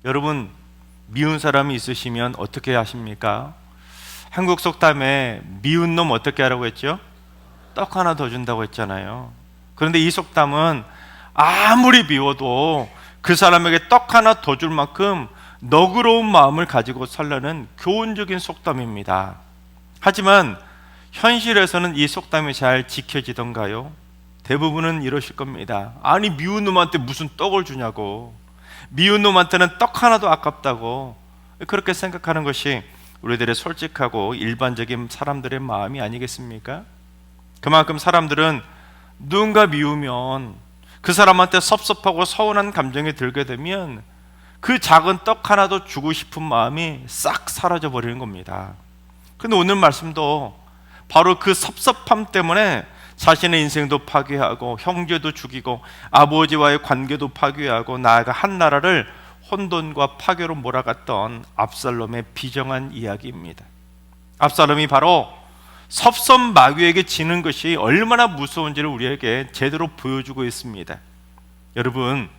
여러분, 미운 사람이 있으시면 어떻게 하십니까? 한국 속담에 미운 놈 어떻게 하라고 했죠? 떡 하나 더 준다고 했잖아요. 그런데 이 속담은 아무리 미워도 그 사람에게 떡 하나 더 줄 만큼 너그러운 마음을 가지고 살라는 교훈적인 속담입니다. 하지만 현실에서는 이 속담이 잘 지켜지던가요? 대부분은 이러실 겁니다. 아니, 미운 놈한테 무슨 떡을 주냐고, 미운 놈한테는 떡 하나도 아깝다고, 그렇게 생각하는 것이 우리들의 솔직하고 일반적인 사람들의 마음이 아니겠습니까? 그만큼 사람들은 누군가 미우면, 그 사람한테 섭섭하고 서운한 감정이 들게 되면 그 작은 떡 하나도 주고 싶은 마음이 싹 사라져 버리는 겁니다. 그런데 오늘 말씀도 바로 그 섭섭함 때문에 자신의 인생도 파괴하고 형제도 죽이고 아버지와의 관계도 파괴하고 나아가 한 나라를 혼돈과 파괴로 몰아갔던 압살롬의 비정한 이야기입니다. 압살롬이 바로 섭섭마귀에게 지는 것이 얼마나 무서운지를 우리에게 제대로 보여주고 있습니다. 여러분,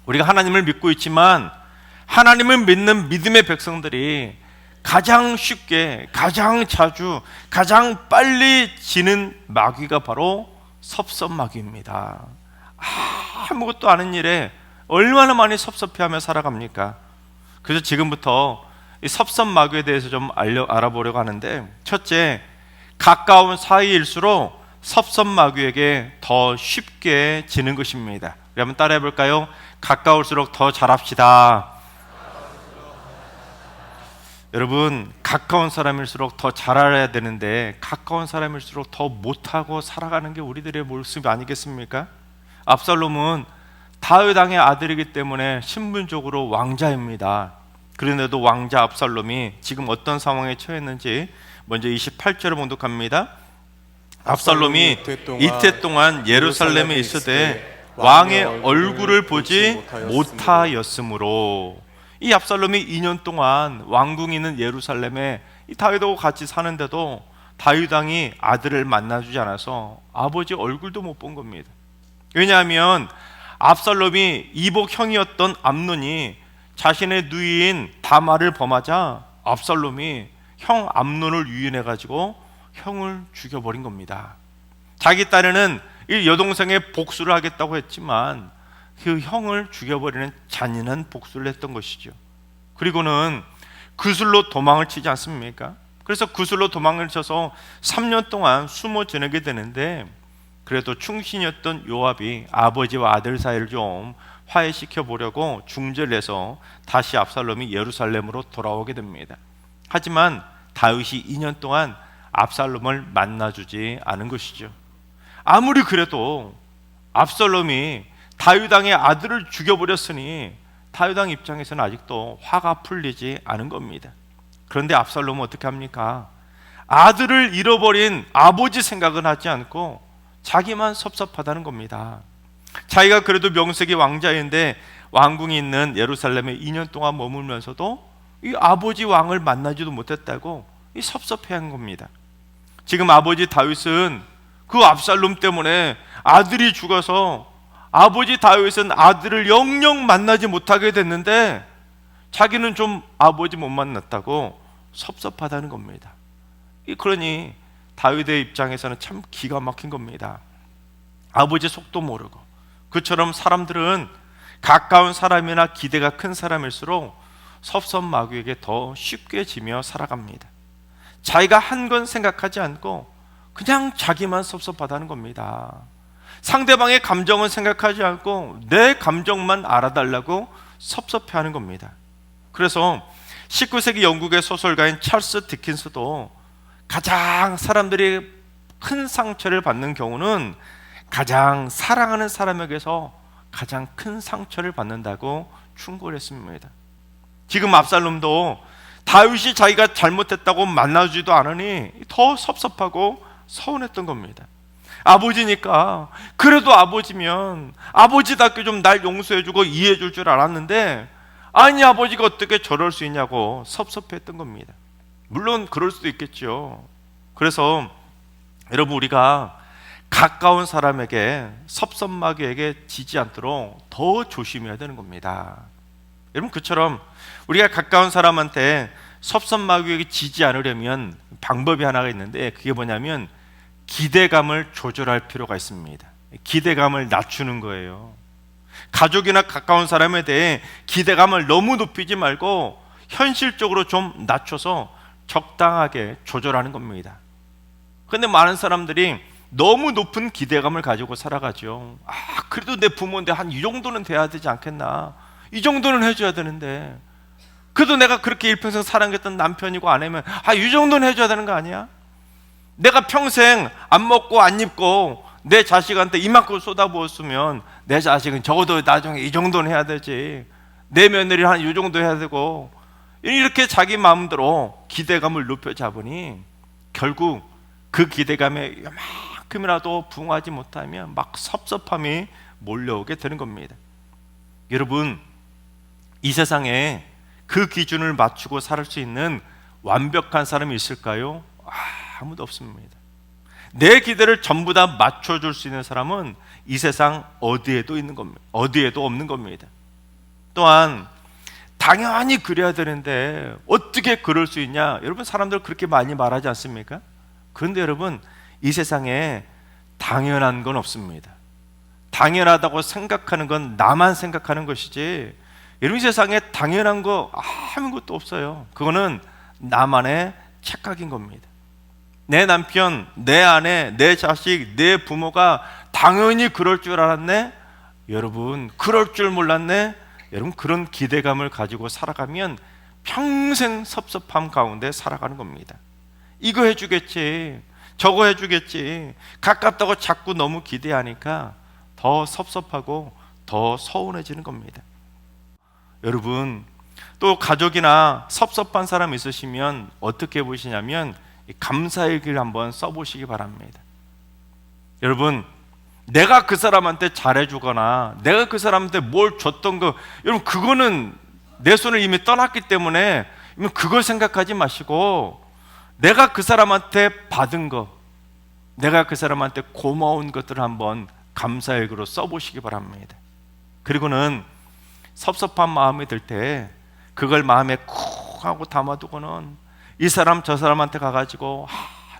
우리가 하나님을 믿고 있지만 하나님을 믿는 믿음의 백성들이 가장 쉽게, 가장 자주, 가장 빨리 지는 마귀가 바로 섭섭마귀입니다. 아무것도 아닌 일에 얼마나 많이 섭섭해하며 살아갑니까? 그래서 지금부터 이 섭섭마귀에 대해서 좀 알아보려고 하는데, 첫째, 가까운 사이일수록 섭섭마귀에게 더 쉽게 지는 것입니다. 우리 한번 따라해 볼까요? 가까울수록 더 잘합시다. 여러분, 가까운 사람일수록 더 잘 알아야 되는데 가까운 사람일수록 더 못하고 살아가는 게 우리들의 모습이 아니겠습니까? 압살롬은 다윗 왕의 아들이기 때문에 신분적으로 왕자입니다. 그런데도 왕자 압살롬이 지금 어떤 상황에 처했는지 먼저 28절을 봉독합니다. 압살롬이 이태 동안 예루살렘에 있으되 왕의 얼굴을 보지 못하였으므로, 이 압살롬이 2년 동안 왕궁이 있는 예루살렘에 이 다윗하고 같이 사는데도 다윗 왕이 아들을 만나주지 않아서 아버지 얼굴도 못 본 겁니다. 왜냐하면 압살롬이 이복 형이었던 암논이 자신의 누이인 다말을 범하자 압살롬이 형 암논을 유인해 가지고 형을 죽여버린 겁니다. 자기 딸에는 이 여동생의 복수를 하겠다고 했지만 그 형을 죽여버리는 잔인한 복수를 했던 것이죠. 그리고는 구슬로 도망을 치지 않습니까? 그래서 구슬로 도망을 쳐서 3년 동안 숨어 지내게 되는데, 그래도 충신이었던 요압이 아버지와 아들 사이를 좀 화해시켜 보려고 중재를 해서 다시 압살롬이 예루살렘으로 돌아오게 됩니다. 하지만 다윗이 2년 동안 압살롬을 만나주지 않은 것이죠. 아무리 그래도 압살롬이 다윗 왕의 아들을 죽여버렸으니 다윗 왕 입장에서는 아직도 화가 풀리지 않은 겁니다. 그런데 압살롬은 어떻게 합니까? 아들을 잃어버린 아버지 생각은 하지 않고 자기만 섭섭하다는 겁니다. 자기가 그래도 명색이 왕자인데 왕궁이 있는 예루살렘에 2년 동안 머물면서도 이 아버지 왕을 만나지도 못했다고 이 섭섭해한 겁니다. 지금 아버지 다윗은 그 압살롬 때문에 아들이 죽어서 아버지 다윗은 아들을 영영 만나지 못하게 됐는데 자기는 좀 아버지 못 만났다고 섭섭하다는 겁니다. 그러니 다윗의 입장에서는 참 기가 막힌 겁니다. 아버지 속도 모르고, 그처럼 사람들은 가까운 사람이나 기대가 큰 사람일수록 섭섭마귀에게 더 쉽게 지며 살아갑니다. 자기가 한 건 생각하지 않고 그냥 자기만 섭섭하다는 겁니다. 상대방의 감정은 생각하지 않고 내 감정만 알아달라고 섭섭해하는 겁니다. 그래서 19세기 영국의 소설가인 찰스 디킨스도 가장 사람들이 큰 상처를 받는 경우는 가장 사랑하는 사람에게서 가장 큰 상처를 받는다고 충고를 했습니다. 지금 압살롬도 다윗이 자기가 잘못했다고 만나주지도 않으니 더 섭섭하고 서운했던 겁니다. 아버지니까, 그래도 아버지면 아버지답게 좀 날 용서해주고 이해해줄 줄 알았는데, 아니 아버지가 어떻게 저럴 수 있냐고 섭섭했던 겁니다. 물론 그럴 수도 있겠죠. 그래서 여러분, 우리가 가까운 사람에게 섭섭마귀에게 지지 않도록 더 조심해야 되는 겁니다. 여러분, 그처럼 우리가 가까운 사람한테 섭섭마귀에게 지지 않으려면 방법이 하나가 있는데, 그게 뭐냐면 기대감을 조절할 필요가 있습니다. 기대감을 낮추는 거예요. 가족이나 가까운 사람에 대해 기대감을 너무 높이지 말고 현실적으로 좀 낮춰서 적당하게 조절하는 겁니다. 그런데 많은 사람들이 너무 높은 기대감을 가지고 살아가죠. 그래도 내 부모인데 한 이 정도는 돼야 되지 않겠나, 이 정도는 해줘야 되는데, 그래도 내가 그렇게 일평생 사랑했던 남편이고 아내면 이 정도는 해줘야 되는 거 아니야? 내가 평생 안 먹고 안 입고 내 자식한테 이만큼 쏟아부었으면 내 자식은 적어도 나중에 이 정도는 해야 되지, 내 며느리 한 이 정도 해야 되고, 이렇게 자기 마음대로 기대감을 높여 잡으니 결국 그 기대감에 요만큼이라도 부응하지 못하면 막 섭섭함이 몰려오게 되는 겁니다. 여러분, 이 세상에 그 기준을 맞추고 살 수 있는 완벽한 사람이 있을까요? 아무도 없습니다. 내 기대를 전부 다 맞춰줄 수 있는 사람은 이 세상 어디에도 있는 겁니다. 어디에도 없는 겁니다. 또한 당연히 그래야 되는데 어떻게 그럴 수 있냐? 여러분, 사람들 그렇게 많이 말하지 않습니까? 그런데 여러분, 이 세상에 당연한 건 없습니다. 당연하다고 생각하는 건 나만 생각하는 것이지, 여러분, 이 세상에 당연한 거 아무것도 없어요. 그거는 나만의 착각인 겁니다. 내 남편, 내 아내, 내 자식, 내 부모가 당연히 그럴 줄 알았네? 여러분, 그럴 줄 몰랐네? 여러분, 그런 기대감을 가지고 살아가면 평생 섭섭함 가운데 살아가는 겁니다. 이거 해주겠지, 저거 해주겠지, 가깝다고 자꾸 너무 기대하니까 더 섭섭하고 더 서운해지는 겁니다. 여러분, 또 가족이나 섭섭한 사람 있으시면 어떻게 보시냐면 감사의 글 한번 써보시기 바랍니다. 여러분, 내가 그 사람한테 잘해주거나 내가 그 사람한테 뭘 줬던 거, 여러분, 그거는 내 손을 이미 떠났기 때문에 그걸 생각하지 마시고 내가 그 사람한테 받은 거, 내가 그 사람한테 고마운 것들을 한번 감사의 글로 써보시기 바랍니다. 그리고는 섭섭한 마음이 들 때 그걸 마음에 쿡 하고 담아두고는 이 사람 저 사람한테 가가지고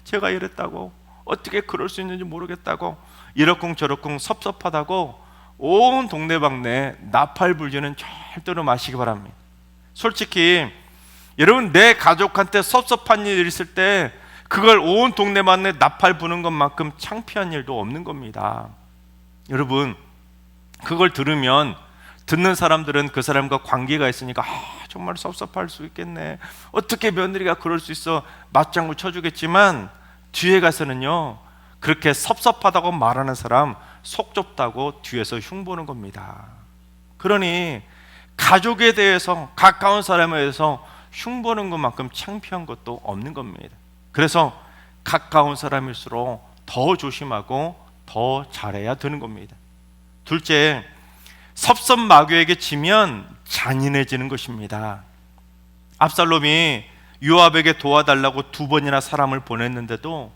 제가 이랬다고, 어떻게 그럴 수 있는지 모르겠다고, 이러쿵저러쿵 섭섭하다고 온 동네방네 나팔 불지는 절대로 마시기 바랍니다. 솔직히 여러분, 내 가족한테 섭섭한 일 있을 때 그걸 온 동네방네 나팔 부는 것만큼 창피한 일도 없는 겁니다. 여러분, 그걸 들으면 듣는 사람들은 그 사람과 관계가 있으니까 정말 섭섭할 수 있겠네, 어떻게 며느리가 그럴 수 있어, 맞장구 쳐주겠지만 뒤에 가서는요, 그렇게 섭섭하다고 말하는 사람 속 좁다고 뒤에서 흉보는 겁니다. 그러니 가족에 대해서, 가까운 사람에 대해서 흉보는 것만큼 창피한 것도 없는 겁니다. 그래서 가까운 사람일수록 더 조심하고 더 잘해야 되는 겁니다. 둘째, 섭섭마귀에게 지면 잔인해지는 것입니다. 압살롬이 요압에게 도와달라고 2번이나 사람을 보냈는데도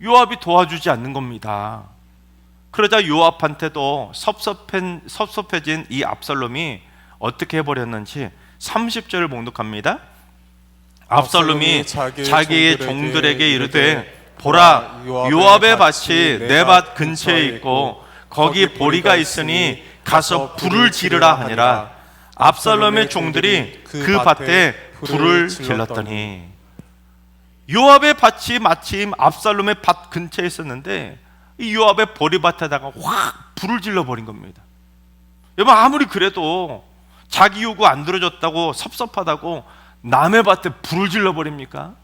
요압이 도와주지 않는 겁니다. 그러자 요압한테도 섭섭해진 이 압살롬이 어떻게 해버렸는지 30절을 봉독합니다. 압살롬이 자기의 종들에게 이르되, 보라, 요압의 밭이 내 밭 근처에 있고 거기 보리가 있으니 가서 불을 지르라 하니라. 압살롬의 종들이 그 밭에 불을 질렀더니, 요압의 밭이 마침 압살롬의 밭 근처에 있었는데 이 요압의 보리밭에다가 확 불을 질러버린 겁니다. 여러분, 아무리 그래도 자기 요구 안 들어줬다고 섭섭하다고 남의 밭에 불을 질러버립니까?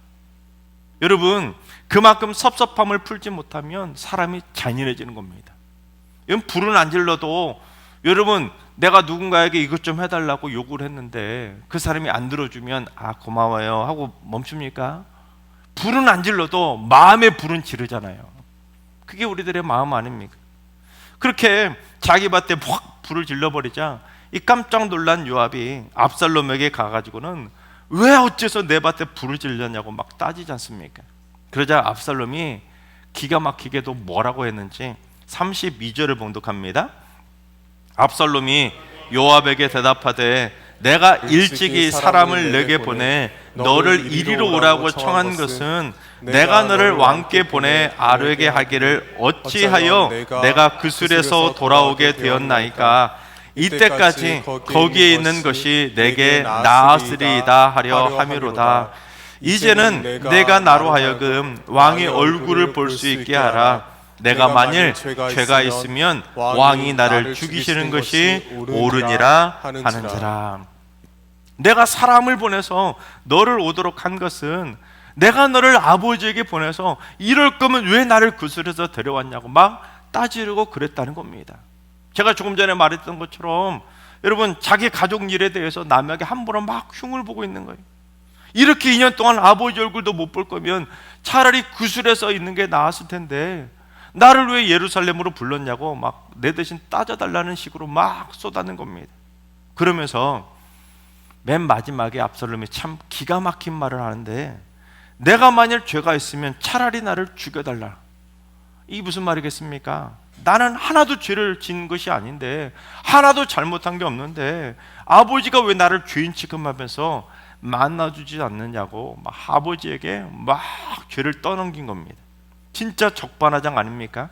여러분, 그만큼 섭섭함을 풀지 못하면 사람이 잔인해지는 겁니다. 여러분, 불은 안 질러도, 여러분, 내가 누군가에게 이것 좀 해달라고 요구를 했는데 그 사람이 안 들어주면 고마워요 하고 멈춥니까? 불은 안 질러도 마음의 불은 지르잖아요. 그게 우리들의 마음 아닙니까? 그렇게 자기 밭에 확 불을 질러버리자 이 깜짝 놀란 요압이 압살롬에게 가가지고는 왜 어째서 내 밭에 불을 질렀냐고 막 따지지 않습니까? 그러자 압살롬이 기가 막히게도 뭐라고 했는지 32절을 봉독합니다. 압살롬이 요압에게 대답하되, 내가 일찍이 사람을 내게 보내 너를 이리로 오라고 청한 것은 내가 너를 왕께 보내 아뢰게 하기를 어찌하여 내가 그술에서 돌아오게 되었나이까. 이때까지 거기에 있는 것이 내게 나았으리이다 하려 함이로다. 이제는 내가 나로 하여금 왕의 얼굴을 볼 수 있게 하라. 내가 만일 죄가 있으면 왕이 나를 죽이시는 것이 옳으니라 하는지라. 내가 사람을 보내서 너를 오도록 한 것은 내가 너를 아버지에게 보내서 이럴 거면 왜 나를 구슬에서 데려왔냐고 막 따지려고 그랬다는 겁니다. 제가 조금 전에 말했던 것처럼 여러분, 자기 가족 일에 대해서 남에게 함부로 막 흉을 보고 있는 거예요. 이렇게 2년 동안 아버지 얼굴도 못 볼 거면 차라리 구슬에서 있는 게 나았을 텐데 나를 왜 예루살렘으로 불렀냐고 막 내 대신 따져달라는 식으로 막 쏟아낸 겁니다. 그러면서 맨 마지막에 압살롬이 참 기가 막힌 말을 하는데, 내가 만일 죄가 있으면 차라리 나를 죽여달라. 이게 무슨 말이겠습니까? 나는 하나도 죄를 지은 것이 아닌데, 하나도 잘못한 게 없는데 아버지가 왜 나를 죄인 취급하면서 만나주지 않느냐고 막 아버지에게 막 죄를 떠넘긴 겁니다. 진짜 적반하장 아닙니까?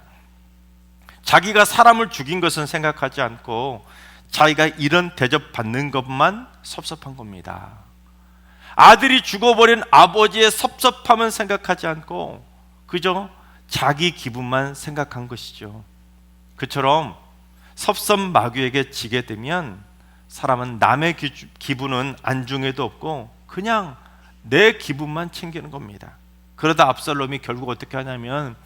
자기가 사람을 죽인 것은 생각하지 않고 자기가 이런 대접 받는 것만 섭섭한 겁니다. 아들이 죽어버린 아버지의 섭섭함은 생각하지 않고 그저 자기 기분만 생각한 것이죠. 그처럼 섭섭마귀에게 지게 되면 사람은 남의 기분은 안중에도 없고 그냥 내 기분만 챙기는 겁니다. 그러다 압살롬이 결국 어떻게 하냐면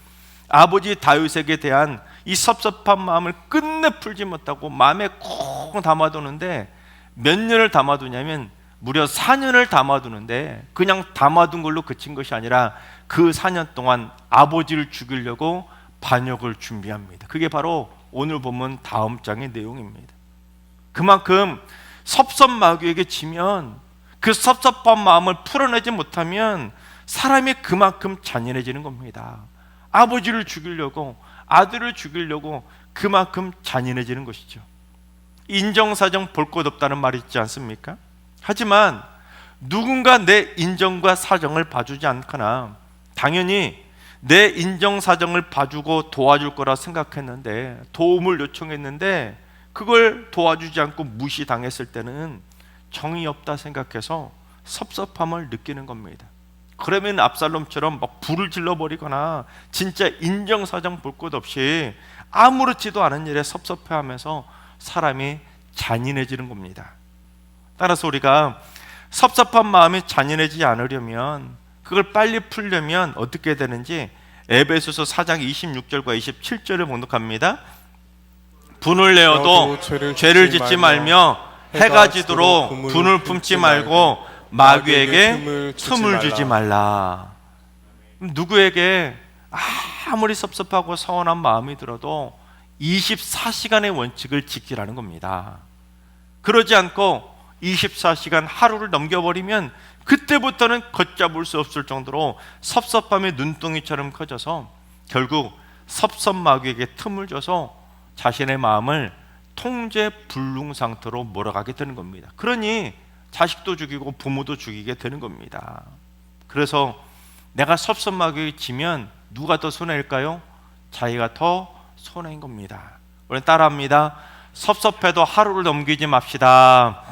아버지 다윗에게 대한 이 섭섭한 마음을 끝내 풀지 못하고 마음에 콩 담아두는데, 몇 년을 담아두냐면 무려 4년을 담아두는데 그냥 담아둔 걸로 그친 것이 아니라 그 4년 동안 아버지를 죽이려고 반역을 준비합니다. 그게 바로 오늘 보면 다음 장의 내용입니다. 그만큼 섭섭마귀에게 지면 그 섭섭한 마음을 풀어내지 못하면 사람이 그만큼 잔인해지는 겁니다. 아버지를 죽이려고, 아들을 죽이려고 그만큼 잔인해지는 것이죠. 인정사정 볼 것 없다는 말이 있지 않습니까? 하지만 누군가 내 인정과 사정을 봐주지 않거나 당연히 내 인정사정을 봐주고 도와줄 거라 생각했는데, 도움을 요청했는데 그걸 도와주지 않고 무시당했을 때는 정이 없다 생각해서 섭섭함을 느끼는 겁니다. 그러면 압살롬처럼 막 불을 질러버리거나 진짜 인정사정 볼 것 없이 아무렇지도 않은 일에 섭섭해하면서 사람이 잔인해지는 겁니다. 따라서 우리가 섭섭한 마음이 잔인해지지 않으려면, 그걸 빨리 풀려면 어떻게 되는지 에베소서 4장 26절과 27절을 봉독합니다. 분을 내어도 죄를 짓지 말며 해가 지도록 분을 품지 말고 마귀에게 틈을 주지 말라. 누구에게 아무리 섭섭하고 서운한 마음이 들어도 24시간의 원칙을 지키라는 겁니다. 그러지 않고 24시간 하루를 넘겨버리면 그때부터는 걷잡을 수 없을 정도로 섭섭함이 눈덩이처럼 커져서 결국 섭섭마귀에게 틈을 줘서 자신의 마음을 통제 불능 상태로 몰아가게 되는 겁니다. 그러니 자식도 죽이고 부모도 죽이게 되는 겁니다. 그래서 내가 섭섭마귀에 지면 누가 더 손해일까요? 자기가 더 손해인 겁니다. 우리 따라합니다. 섭섭해도 하루를 넘기지 맙시다.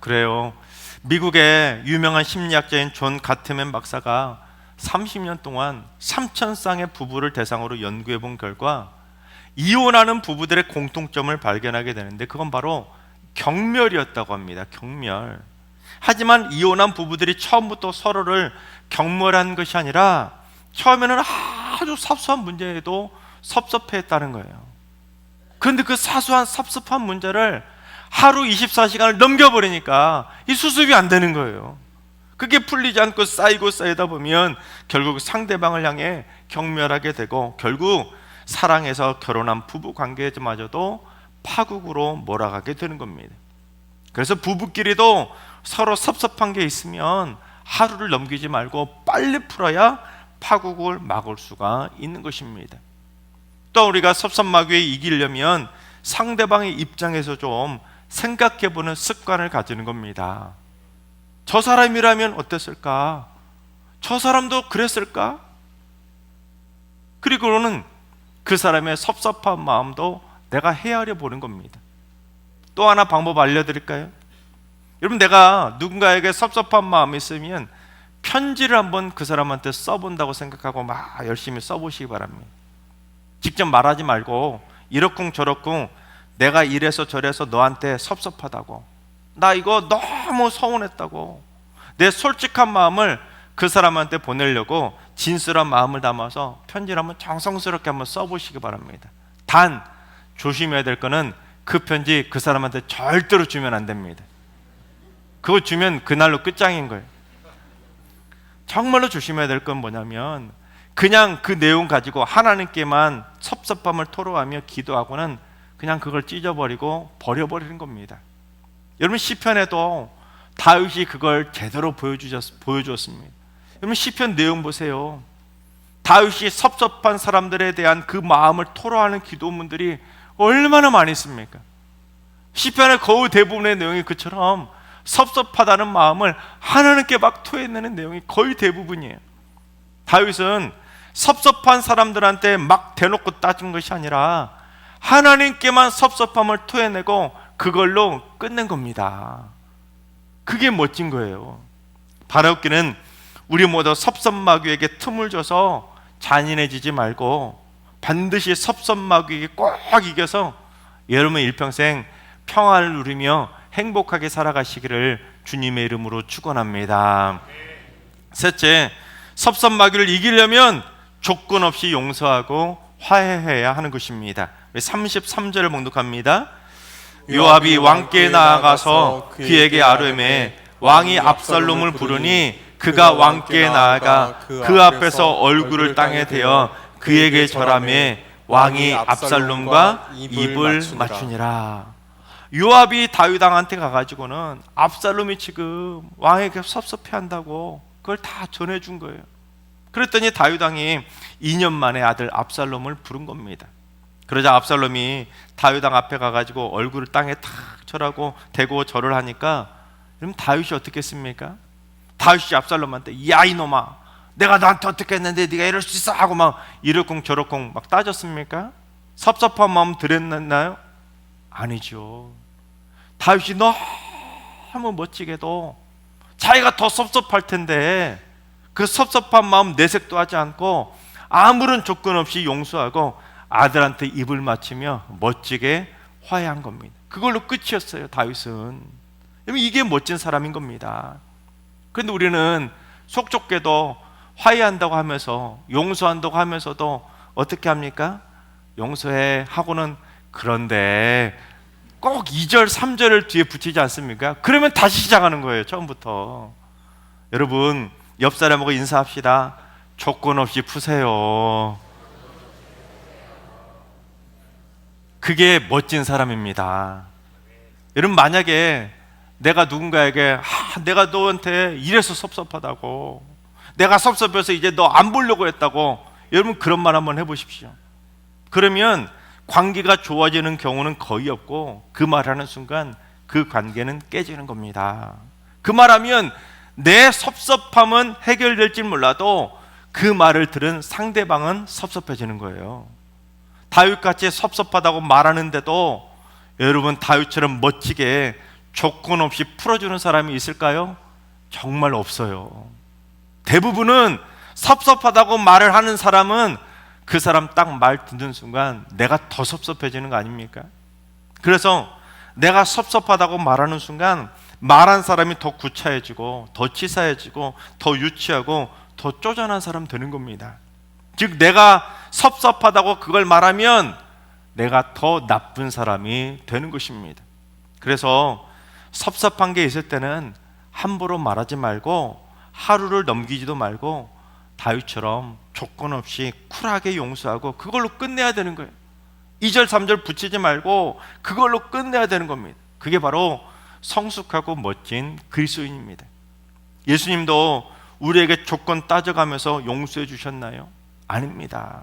그래요. 미국의 유명한 심리학자인 존 가트맨 박사가 30년 동안 3,000쌍의 부부를 대상으로 연구해 본 결과 이혼하는 부부들의 공통점을 발견하게 되는데, 그건 바로 경멸이었다고 합니다. 경멸. 하지만 이혼한 부부들이 처음부터 서로를 경멸한 것이 아니라 처음에는 아주 사소한 문제에도 섭섭해했다는 거예요. 그런데 그 사소한 섭섭한 문제를 하루 24시간을 넘겨버리니까 이 수습이 안 되는 거예요. 그게 풀리지 않고 쌓이고 쌓이다 보면 결국 상대방을 향해 경멸하게 되고 결국 사랑해서 결혼한 부부 관계마저도 파국으로 몰아가게 되는 겁니다. 그래서 부부끼리도 서로 섭섭한 게 있으면 하루를 넘기지 말고 빨리 풀어야 파국을 막을 수가 있는 것입니다. 또 우리가 섭섭마귀에 이기려면 상대방의 입장에서 좀 생각해보는 습관을 가지는 겁니다. 저 사람이라면 어땠을까? 저 사람도 그랬을까? 그리고는 그 사람의 섭섭한 마음도 내가 헤아려 보는 겁니다. 또 하나 방법 알려드릴까요? 여러분, 내가 누군가에게 섭섭한 마음이 있으면 편지를 한번 그 사람한테 써본다고 생각하고 막 열심히 써보시기 바랍니다. 직접 말하지 말고 이러쿵저러쿵 내가 이래서 저래서 너한테 섭섭하다고, 나 이거 너무 서운했다고, 내 솔직한 마음을 그 사람한테 보내려고 진솔한 마음을 담아서 편지를 한번 정성스럽게 한번 써보시기 바랍니다. 단 조심해야 될 거는 그 편지 그 사람한테 절대로 주면 안 됩니다. 그거 주면 그날로 끝장인 거예요. 정말로 조심해야 될 건 뭐냐면 그냥 그 내용 가지고 하나님께만 섭섭함을 토로하며 기도하고는 그냥 그걸 찢어버리고 버려버리는 겁니다. 여러분, 시편에도 다윗이 그걸 제대로 보여주었습니다. 여러분, 시편 내용 보세요. 다윗이 섭섭한 사람들에 대한 그 마음을 토로하는 기도문들이 얼마나 많이 있습니까? 시편의 거의 대부분의 내용이 그처럼 섭섭하다는 마음을 하나님께 막 토해내는 내용이 거의 대부분이에요. 다윗은 섭섭한 사람들한테 막 대놓고 따진 것이 아니라 하나님께만 섭섭함을 토해내고 그걸로 끝낸 겁니다. 그게 멋진 거예요. 바라옵기는 우리 모두 섭섭마귀에게 틈을 줘서 잔인해지지 말고 반드시 섭섭마귀에게 꼭 이겨서 여러분의 일평생 평안을 누리며 행복하게 살아가시기를 주님의 이름으로 축원합니다. 셋째, 섭섭마귀를 이기려면 조건 없이 용서하고 화해해야 하는 것입니다. 33절을 봉독합니다. 요압이 왕께 나아가서 그에게 아뢰매 왕이 압살롬을 부르니 그가 왕께 나아가 그 앞에서 얼굴을 땅에 대어 그에게 절하매 왕이 압살롬과 입을 맞추니라. 요압이 다윗 왕한테 가가지고는 압살롬이 지금 왕에게 섭섭해한다고 그걸 다 전해준 거예요. 그랬더니 다윗 왕이 2년 만에 아들 압살롬을 부른 겁니다. 그러자 압살롬이 다윗 왕 앞에 가가지고 얼굴을 땅에 탁 절하고 대고 절을 하니까 그럼 다윗이 어떻게 했습니까? 다윗이 압살롬한테 야 이놈아, 내가 너한테 어떻게 했는데 네가 이럴 수 있어 하고 막 이러쿵 저러쿵 막 따졌습니까? 섭섭한 마음 드렸나요? 아니죠. 다윗이 너무 멋지게도 자기가 더 섭섭할 텐데 그 섭섭한 마음 내색도 하지 않고 아무런 조건 없이 용서하고 아들한테 입을 맞추며 멋지게 화해한 겁니다. 그걸로 끝이었어요. 다윗은. 이게 멋진 사람인 겁니다. 그런데 우리는 속좁게도 화해한다고 하면서 용서한다고 하면서도 어떻게 합니까? 용서해 하고는 그런데 꼭 2절 3절을 뒤에 붙이지 않습니까? 그러면 다시 시작하는 거예요. 처음부터. 여러분, 옆 사람하고 인사합시다. 조건 없이 푸세요. 그게 멋진 사람입니다. 여러분, 만약에 내가 누군가에게 내가 너한테 이래서 섭섭하다고, 내가 섭섭해서 이제 너 안 보려고 했다고, 여러분 그런 말 한번 해보십시오. 그러면 관계가 좋아지는 경우는 거의 없고 그 말하는 순간 그 관계는 깨지는 겁니다. 그 말하면 내 섭섭함은 해결될지 몰라도 그 말을 들은 상대방은 섭섭해지는 거예요. 다윗같이 섭섭하다고 말하는데도 여러분 다윗처럼 멋지게 조건 없이 풀어주는 사람이 있을까요? 정말 없어요. 대부분은 섭섭하다고 말을 하는 사람은 그 사람 딱 말 듣는 순간 내가 더 섭섭해지는 거 아닙니까? 그래서 내가 섭섭하다고 말하는 순간 말한 사람이 더 구차해지고 더 치사해지고 더 유치하고 더 쪼잔한 사람 되는 겁니다. 즉 내가 섭섭하다고 그걸 말하면 내가 더 나쁜 사람이 되는 것입니다. 그래서 섭섭한 게 있을 때는 함부로 말하지 말고 하루를 넘기지도 말고 다윗처럼 조건 없이 쿨하게 용서하고 그걸로 끝내야 되는 거예요. 2절 3절 붙이지 말고 그걸로 끝내야 되는 겁니다. 그게 바로 성숙하고 멋진 그리스도인입니다. 예수님도 우리에게 조건 따져가면서 용서해 주셨나요? 아닙니다.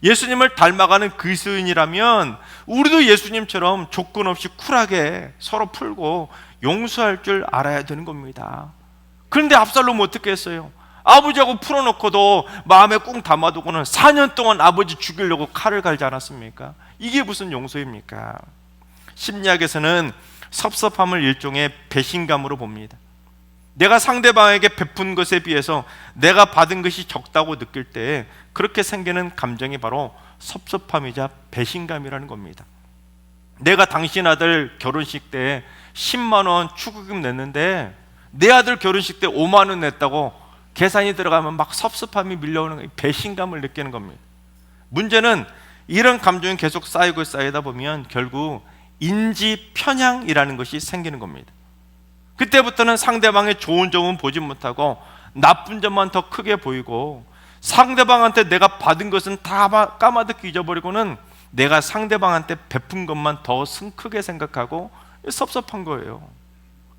예수님을 닮아가는 그리스도인이라면 우리도 예수님처럼 조건 없이 쿨하게 서로 풀고 용서할 줄 알아야 되는 겁니다. 그런데 압살롬은 어떻게 했어요? 아버지하고 풀어놓고도 마음에 꾹 담아두고는 4년 동안 아버지 죽이려고 칼을 갈지 않았습니까? 이게 무슨 용서입니까? 심리학에서는 섭섭함을 일종의 배신감으로 봅니다. 내가 상대방에게 베푼 것에 비해서 내가 받은 것이 적다고 느낄 때 그렇게 생기는 감정이 바로 섭섭함이자 배신감이라는 겁니다. 내가 당신 아들 결혼식 때 10만 원 축의금 냈는데 내 아들 결혼식 때 5만 원 냈다고 계산이 들어가면 막 섭섭함이 밀려오는 거예요. 배신감을 느끼는 겁니다. 문제는 이런 감정이 계속 쌓이다 보면 결국 인지 편향이라는 것이 생기는 겁니다. 그때부터는 상대방의 좋은 점은 보지 못하고 나쁜 점만 더 크게 보이고 상대방한테 내가 받은 것은 다 까마득히 잊어버리고는 내가 상대방한테 베푼 것만 더 크게 생각하고 섭섭한 거예요.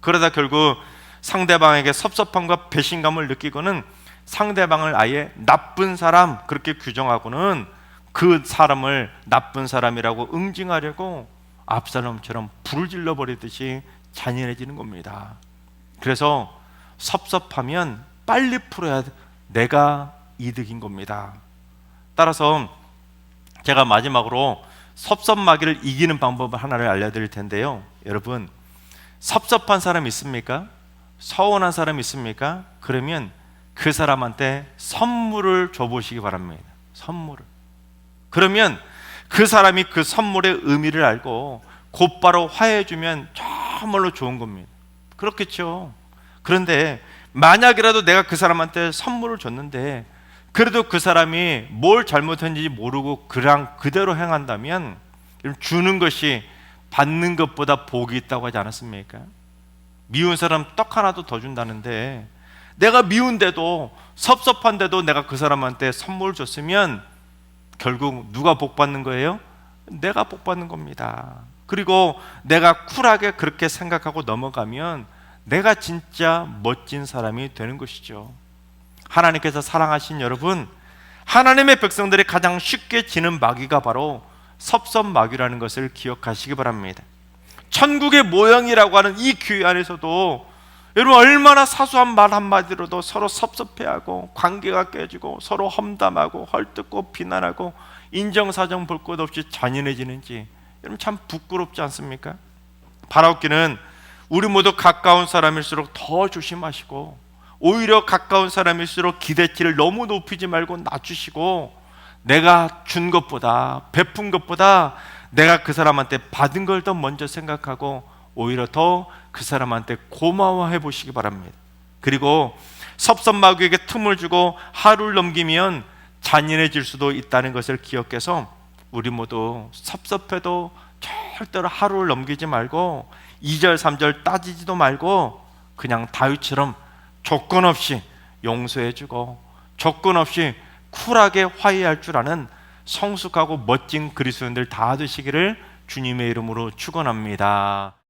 그러다 결국 상대방에게 섭섭함과 배신감을 느끼고는 상대방을 아예 나쁜 사람 그렇게 규정하고는 그 사람을 나쁜 사람이라고 응징하려고 압살롬처럼 불을 질러버리듯이 잔인해지는 겁니다. 그래서 섭섭하면 빨리 풀어야 내가 이득인 겁니다. 따라서 제가 마지막으로 섭섭마귀를 이기는 방법을 하나를 알려드릴 텐데요. 여러분, 섭섭한 사람 있습니까? 서운한 사람 있습니까? 그러면 그 사람한테 선물을 줘보시기 바랍니다. 선물을. 그러면 그 사람이 그 선물의 의미를 알고 곧바로 화해해주면 정말로 좋은 겁니다. 그렇겠죠. 그런데 만약이라도 내가 그 사람한테 선물을 줬는데 그래도 그 사람이 뭘 잘못했는지 모르고 그냥 그대로 행한다면 주는 것이 받는 것보다 복이 있다고 하지 않았습니까? 미운 사람 떡 하나도 더 준다는데 내가 미운데도 섭섭한데도 내가 그 사람한테 선물을 줬으면 결국 누가 복 받는 거예요? 내가 복 받는 겁니다. 그리고 내가 쿨하게 그렇게 생각하고 넘어가면 내가 진짜 멋진 사람이 되는 것이죠. 하나님께서 사랑하신 여러분, 하나님의 백성들이 가장 쉽게 지는 마귀가 바로 섭섭마귀라는 것을 기억하시기 바랍니다. 천국의 모형이라고 하는 이 교회 안에서도 여러분 얼마나 사소한 말 한마디로도 서로 섭섭해하고 관계가 깨지고 서로 험담하고 헐뜯고 비난하고 인정사정 볼 것 없이 잔인해지는지 여러분 참 부끄럽지 않습니까? 바라옵기는 우리 모두 가까운 사람일수록 더 조심하시고 오히려 가까운 사람일수록 기대치를 너무 높이지 말고 낮추시고 내가 준 것보다 베푼 것보다 내가 그 사람한테 받은 걸 더 먼저 생각하고 오히려 더 그 사람한테 고마워해 보시기 바랍니다. 그리고 섭섭마귀에게 틈을 주고 하루를 넘기면 잔인해질 수도 있다는 것을 기억해서 우리 모두 섭섭해도 절대로 하루를 넘기지 말고 2절 3절 따지지도 말고 그냥 다윗처럼 조건 없이 용서해주고 조건 없이 쿨하게 화해할 줄 아는 성숙하고 멋진 그리스도인들 다 되시기를 주님의 이름으로 축원합니다.